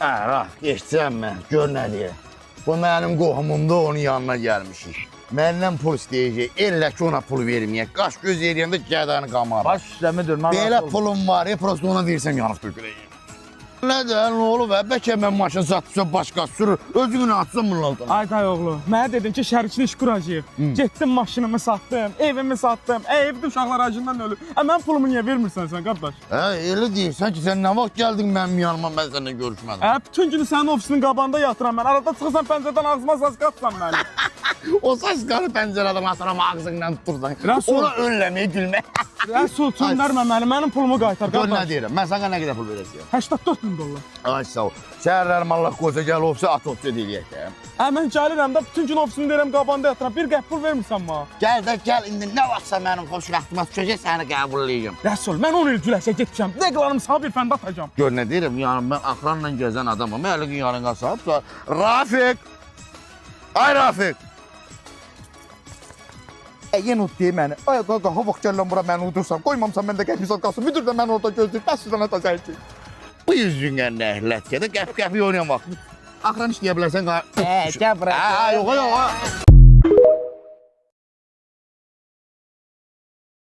Rast, geçsəm mən, gör nə deyir. Bu mənim qohumumda onun yanına gəlmişik. Məndən pul istəyəcək, elə ki ona pul verməyək. Qaş göz yeriyəndə gədəni qamarım. Baş işləmidir. Belə pulum var, prosto ona versəm yanıq töküləyim. Nədən, nə olub, bəlkə mən maşın satmışam, başqa sürür, özünü atsam bunun altına. Ay day oğlu, mənə dedin ki, şərikini iş quracaq. Getdim maşınımı satdım, evimi satdım, evdə uşaqlar acından ölüb. Mən pulumu niyə vermirsən sən, qardaş? Elə deyirsən ki, sən nə vaxt gəldin mənim yanıma, mən səninlə görüşmədim. Bütün günü sənin ofisinin qabağında yatıram mən. Arada çıxırsan pəncərədən ağzıma saz qatsan məni. O saçları pəncərədən atıram, ağzından tutursan. Rəsul. Ona önləmək, gülmək. Rəsul, çöndərmə məni, mənim pulumu qaytar, Gör nə qardaş. deyirəm, mən sənə nə qədər pul verəcəyəm? 84 min dollar. Ay sağ ol. Şəhərlərim Allah qoysa gəl ofisa at ofisa deyək də. Mən gəlirəm də bütün gün ofisini deyirəm qabağında yatıram. Bir qəp pul vermirsən mənə. Gəl də gəl, indi nə vaxtsa mənim xoş vaxtıma düşəcək, səni qəbulləyəcəm. Rəsul, mən 10 il güləşə getmişəm. Deqlarımı sağ bir fəndə atacağam. Gör nə deyirəm, yəni mən axranla gəzən adamım. Mən elə gün yarın qasab. Rafiq! Ay Rafiq! Yenə ut deyə məni. Ay qaqa, ha vaxt gələn bura məni udursan. Qoymamsan mən də qəpizat qalsın. Müdür də məni orada gözləyir. Bəs sizə nə təcəyəcək. Bu yüzündən nə əhlət gədə, qəp-qəp oynayan vaxt. Axran işləyə bilərsən. Gəl bura. Yox, yox.